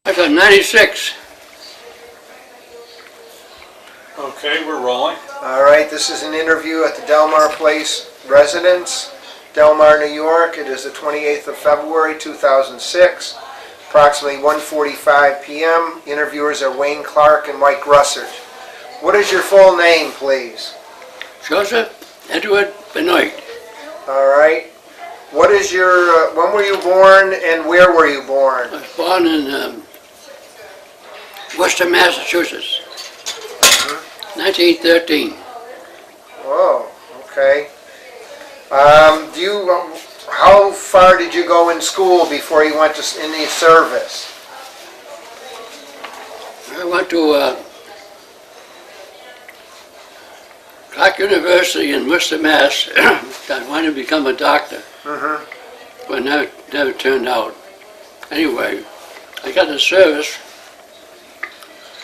That's a 96. Okay, we're rolling. All right, this is an interview at the Delmar Place residence, Delmar, New York. It is the 28th of February, 2006, approximately 1:45 p.m. Interviewers are Wayne Clark and Mike Russert. What is your full name, please? Joseph Edward Benoit. All right. What is your, when were you born and where were you born? I was born in Worcester, Massachusetts, 1913. Oh, okay. How far did you go in school before you went to any service? I went to Clark University in Worcester, Mass. I wanted to become a doctor, but never turned out. Anyway, I got the service.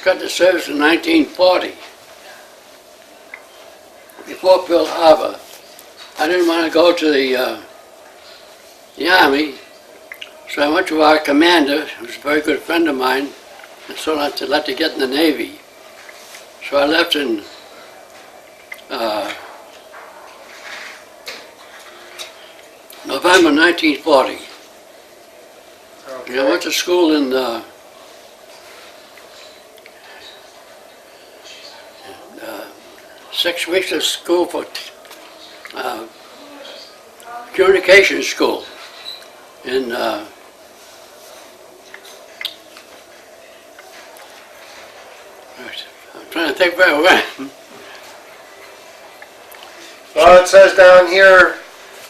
Got the service in 1940, before Pearl Harbor. I didn't want to go to the Army, so I went to our commander, who was a very good friend of mine, and so I to let to get in the Navy. So I left in November 1940. Okay. And I went to school in 6 weeks of school for communication school in I'm trying to think very well. Well, it says down here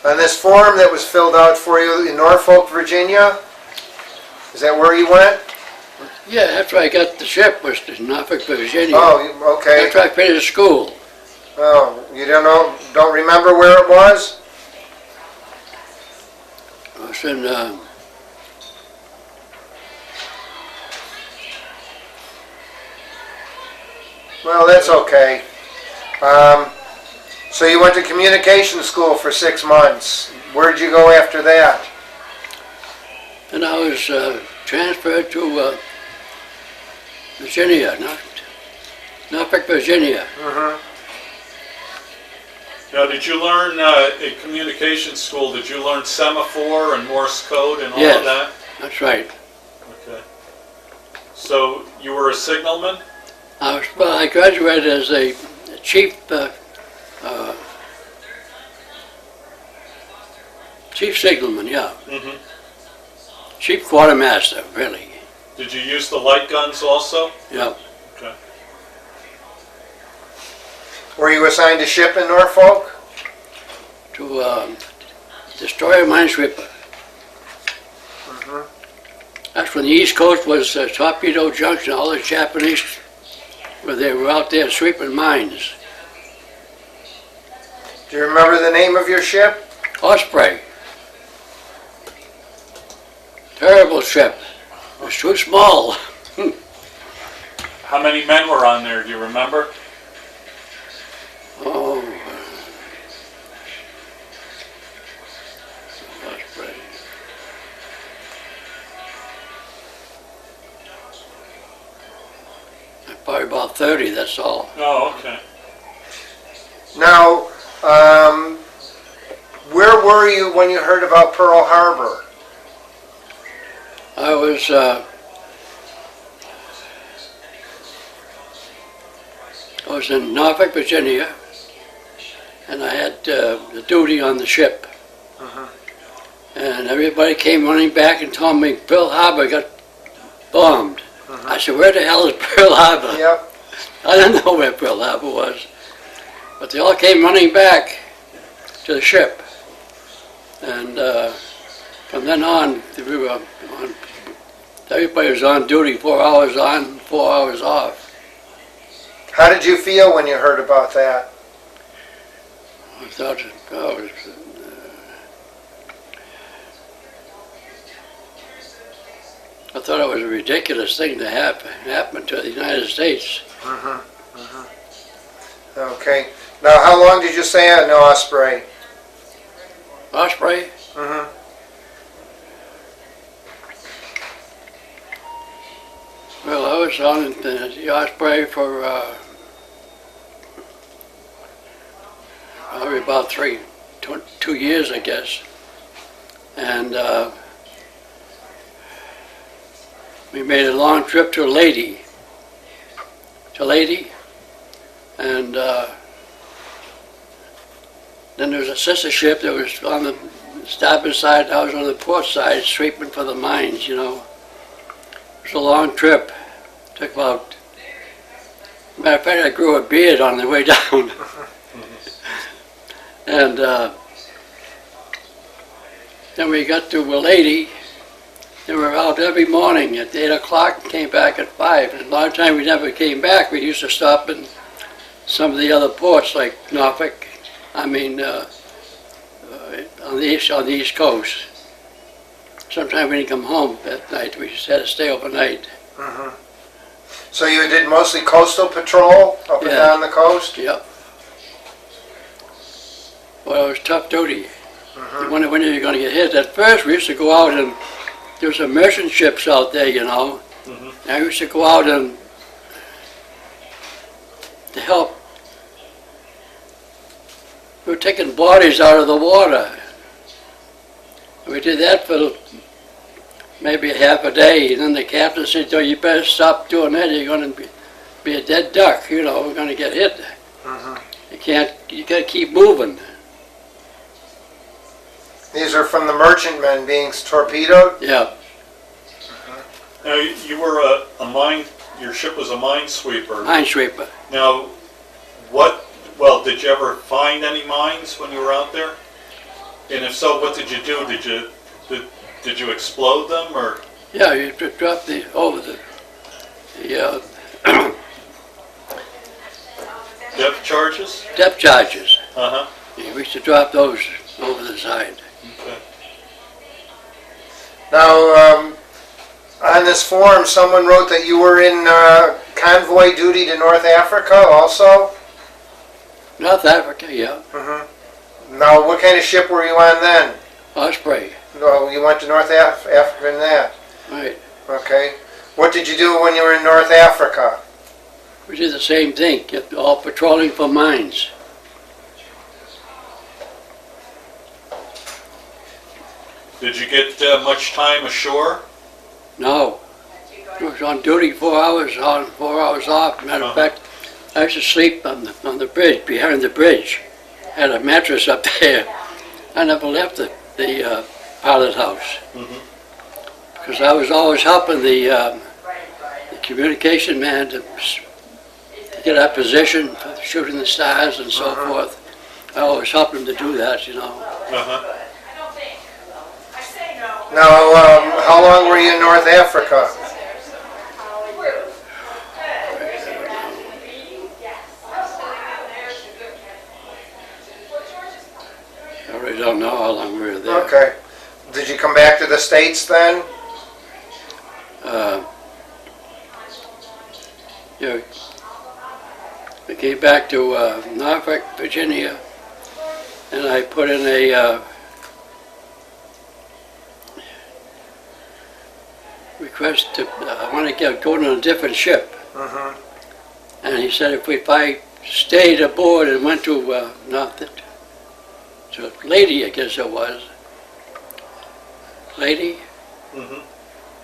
on this form that was filled out for you in Norfolk, Virginia. Is that where you went? Yeah, after I got the ship was in Norfolk, Virginia. Oh, okay. After I finished school. Oh, you don't remember where it was? I was in Well, that's okay. So you went to communication school for 6 months. Where'd you go after that? and I was transferred to Virginia, Norfolk, Virginia. Now, did you learn at communication school, did you learn semaphore and Morse code and all Yes. of that? That's right. Okay. So you were a signalman? I graduated as a chief chief signalman, yeah. Mm-hmm. Chief quartermaster, really. Did you use the light guns also? Yeah. Okay. Were you assigned a ship in Norfolk? To destroyer minesweeper. That's when the East Coast was Torpedo Junction, all the Japanese, where they were out there sweeping mines. Do you remember the name of your ship? Osprey. Terrible ship. It was too small. How many men were on there, do you remember? Oh. Osprey. Probably about 30, that's all. Oh, okay. Now, where were you when you heard about Pearl Harbor? I was in Norfolk, Virginia, and I had the duty on the ship. And everybody came running back and told me Pearl Harbor got bombed. I said, where the hell is Pearl Harbor? Yep. I didn't know where Pearl Harbor was. But they all came running back to the ship. And from then on, everybody was on duty, 4 hours on, 4 hours off. How did you feel when you heard about that? I thought, oh, I thought it was a ridiculous thing to happen to the United States. Okay. Now, how long did you stay on Osprey? Osprey? was on the Osprey for probably about 2 years, I guess. And we made a long trip to Leyte, and then there was a sister ship that was on the starboard side. I was on the port side, sweeping for the mines. You know, it was a long trip. Took about. Matter of fact, I grew a beard on the way down, and then we got to Leyte. They were out every morning at 8 o'clock and came back at 5. And a lot of times we never came back. We used to stop in some of the other ports like Norfolk. I mean, on the East Coast. Sometimes we didn't come home at night. We just had to stay overnight. So you did mostly coastal patrol up and down the coast? Yep. Well, it was tough duty. You wonder when you're going to get hit. At first, we used to go out and there was some merchant ships out there, you know. And I used to go out and to help. We were taking bodies out of the water. We did that for maybe half a day, and then the captain said, "Oh, you better stop doing that. You're going to be a dead duck. You know, we're going to get hit. You got to keep moving." These are from the merchantmen being torpedoed? Yeah. Now, you were a mine, your ship was a minesweeper. Minesweeper. Now, did you ever find any mines when you were out there? And if so, what did you do? Did you explode them, or? Yeah, you drop over the Depth charges? depth charges. Uh-huh. We used to drop those over the side. Okay. Now, on this form, someone wrote that you were in convoy duty to North Africa also? North Africa, yeah. Now, what kind of ship were you on then? Osprey. No, you went to North Africa in that. Right. Okay. What did you do when you were in North Africa? We did the same thing, kept all patrolling for mines. Did you get much time ashore? No. I was on duty 4 hours on, 4 hours off. Matter of fact, I used to sleep on the bridge, behind the bridge. Had a mattress up there. I never left the pilot house. Because I was always helping the communication man to get our position for shooting the stars and so forth. I always helped him to do that, you know. Now, how long were you in North Africa? I really don't know how long we were there. Okay. Did you come back to the States then? Yeah, we came back to Norfolk, Virginia, and I put in a request to, I want to go on a different ship. And he said if I stayed aboard and went to Leyte, I guess it was. Leyte?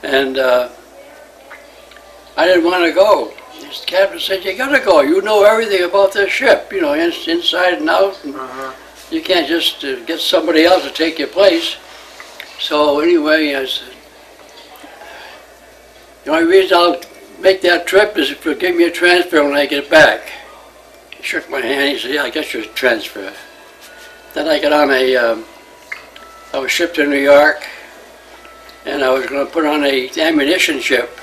And I didn't want to go. The captain said, "You gotta go. You know everything about this ship, you know, inside and out. And you can't just get somebody else to take your place." So anyway, I said, "The only reason I'll make that trip is if you'll give me a transfer when I get back." He shook my hand. He said, "Yeah, I got your transfer." Then I got on I was shipped to New York, and I was going to put on a ammunition ship.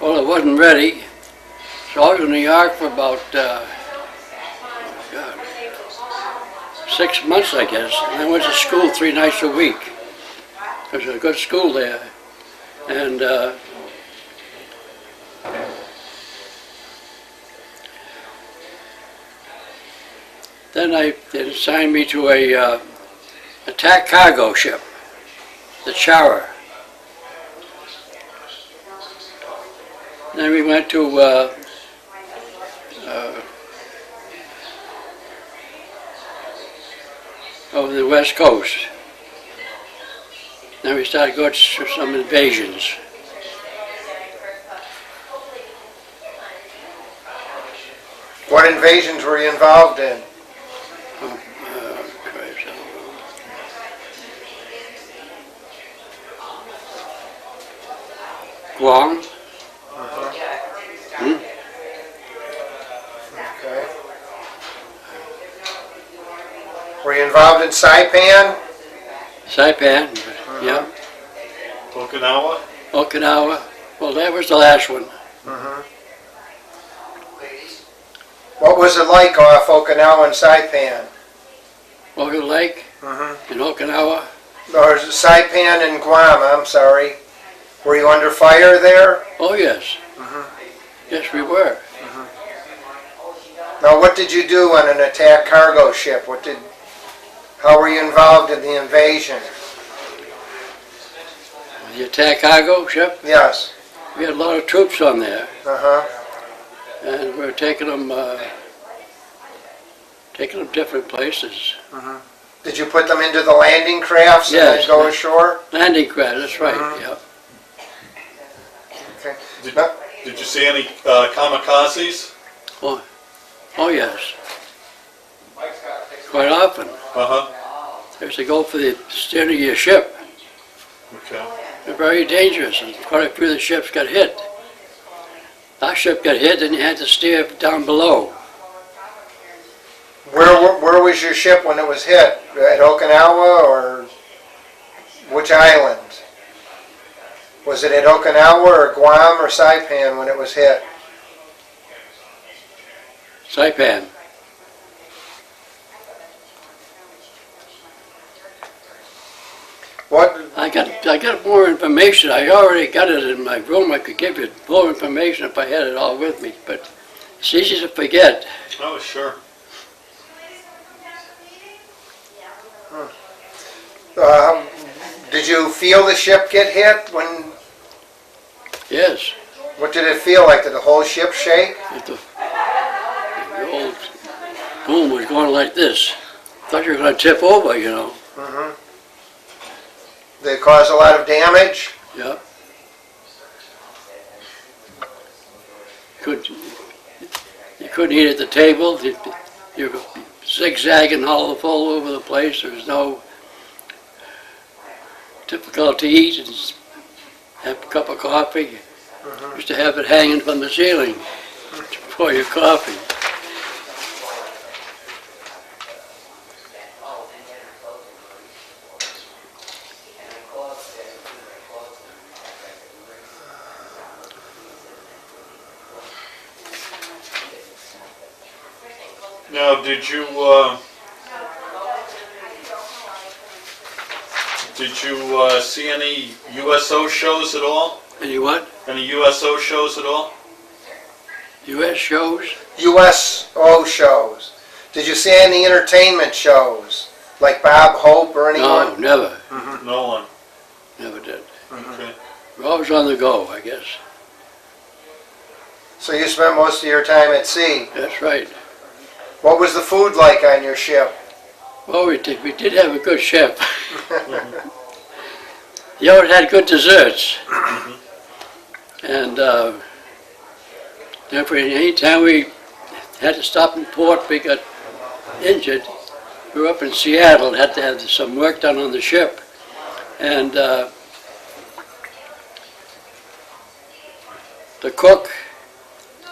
Well, it wasn't ready, so I was in New York for about 6 months, I guess. And I went to school 3 nights a week. It was a good school there, and then they assigned me to a attack cargo ship, the Chara. Then we went to over the west coast. Then we started going to some invasions. What invasions were you involved in? Christ, I don't know. Guam. Okay. Were you involved in Saipan? Saipan, yeah. Okinawa? Okinawa. Well, that was the last one. What was it like off Okinawa and Saipan? Oka Lake in Okinawa. Or Saipan and Guam, I'm sorry. Were you under fire there? Oh, yes. Yes, we were. Now, what did you do on an attack cargo ship? How were you involved in the invasion? The attack cargo ship, Yes. we had a lot of troops on there, Uh-huh. and we were taking them different places. Did you put them into the landing crafts and Yes. then go ashore? Landing craft, that's right, yeah. Okay. Did, No. did you see any kamikazes? Oh, yes. Quite often. Uh-huh. They used to go for the steering of your ship. Okay. They're very dangerous, and quite a few of the ships got hit. Our ship got hit, and you had to steer down below. Where was your ship when it was hit? At Okinawa or which island? Was it at Okinawa or Guam or Saipan when it was hit? Saipan. What? I got more information. I already got it in my room. I could give you more information if I had it all with me, but it's easy to forget. Oh, sure. Did you feel the ship get hit? Yes. What did it feel like? Did the whole ship shake? The old boom was going like this. Thought you were going to tip over, you know. Did it cause a lot of damage? Yeah. You couldn't eat at the table. You were zigzagging all over the place. There was no difficult to eat and have a cup of coffee. Used to have it hanging from the ceiling for your coffee. Now, did you see any USO shows at all? Any what? Any USO shows at all? U.S. shows? USO shows. Did you see any entertainment shows? Like Bob Hope or anyone? No, never. No one. Never did. Okay. We're always on the go, I guess. So you spent most of your time at sea. That's right. What was the food like on your ship? Well, we did have a good chef. He always had good desserts. And any time we had to stop in port, we got injured. We were up in Seattle, had to have some work done on the ship. And the cook,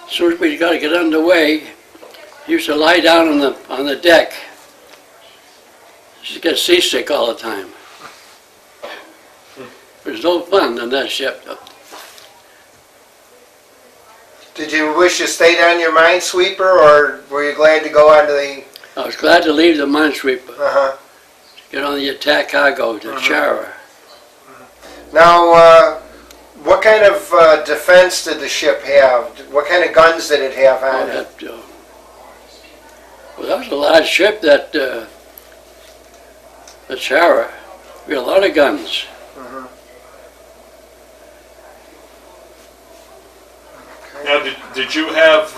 as soon as we got to get underway, he used to lie down on the deck. He used to get seasick all the time. It was no fun on that ship. Did you wish you stayed on your minesweeper, or were you glad to go onto the... I was glad to leave the minesweeper, Uh-huh. get on the attack cargo, the Chara. Now, what kind of defense did the ship have? What kind of guns did it have on it? Well, that was a large ship, that the Chara. We had a lot of guns. Now, did you have,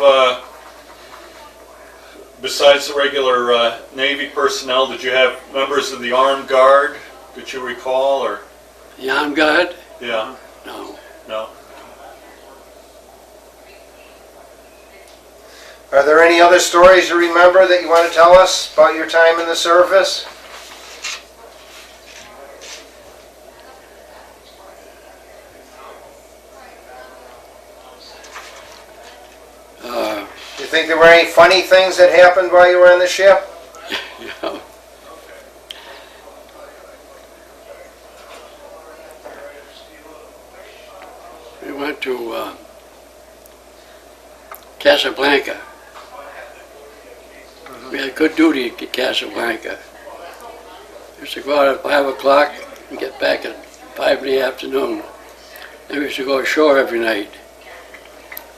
besides the regular Navy personnel, did you have members of the Armed Guard that you recall, or? The armed guard? Yeah, No. no? Are there any other stories you remember that you want to tell us about your time in the service? Do you think there were any funny things that happened while you were on the ship? Yeah. We went to Casablanca. We had good duty at Casablanca. We used to go out at 5 o'clock and get back at 5 in the afternoon. And we used to go ashore every night.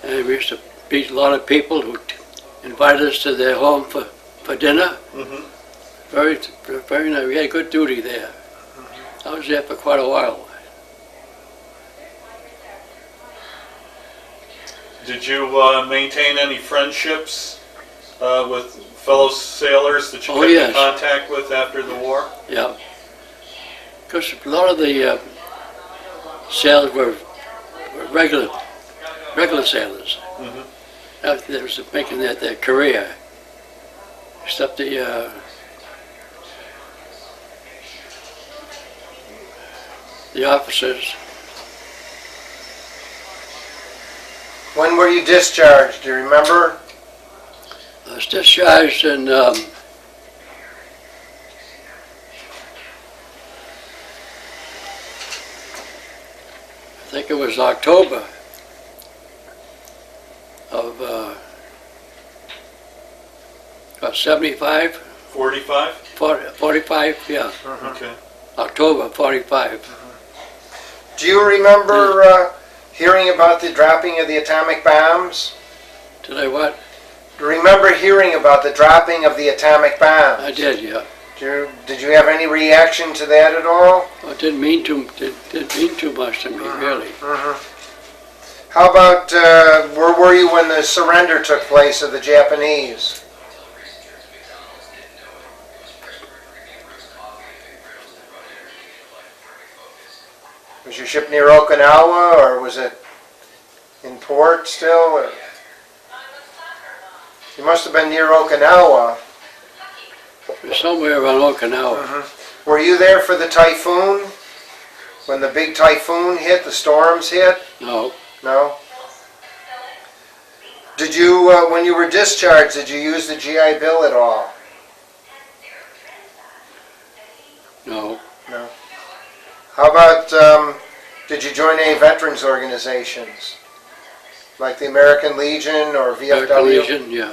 And we used to meet a lot of people who invited us to their home for dinner. Mm-hmm. Very nice. We had good duty there. I was there for quite a while. Did you maintain any friendships with fellow sailors that you Oh, kept yes. in contact with after the war? Yeah. Because a lot of the sailors were regular sailors. Mm-hmm. They was making their career. Except the officers. When were you discharged? Do you remember? I was discharged in I think it was October of 75, 45? 45, yeah, Okay. October 45. Do you remember hearing about the dropping of the atomic bombs? Did I what? Do you remember hearing about the dropping of the atomic bombs? I did, yeah. Did you have any reaction to that at all? Well, it didn't mean too much to me, really. How about, where were you when the surrender took place of the Japanese? Was your ship near Okinawa, or was it in port still? Or? You must have been near Okinawa. It was somewhere around Okinawa. Were you there for the typhoon? When the big typhoon hit, the storms hit? No, No? Did you, when you were discharged, did you use the GI Bill at all? no, No. How about, did you join any veterans organizations? Like the American Legion or VFW? American Legion, yeah.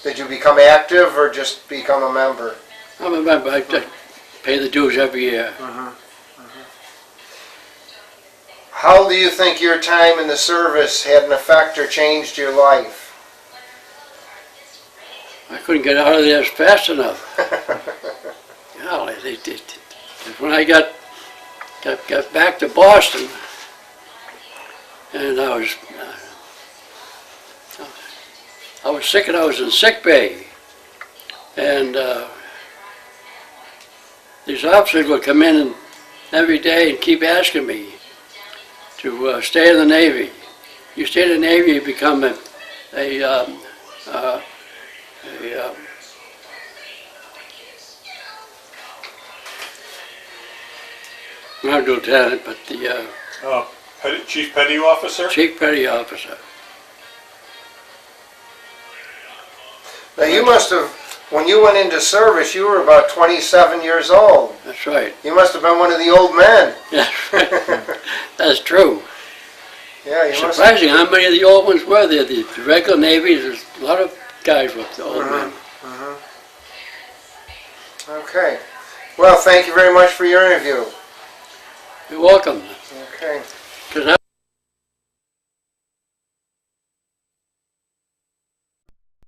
Did you become active or just become a member? I remember I pay the dues every year. How do you think your time in the service had an effect or changed your life? I couldn't get out of there fast enough. Golly, when I got back to Boston, and I was sick and I was in sick bay, and these officers would come in every day and keep asking me to stay in the Navy. You stay in the Navy, you become a not lieutenant, but the Chief Petty Officer? chief petty officer. Now you must have, when you went into service, you were about 27 years old. That's right. You must have been one of the old men. That's right. That's true. Yeah, you must have. Surprising how many of the old ones were there. The regular Navy, there's a lot of guys with the old men. Okay. Well, thank you very much for your interview. You're welcome. Okay.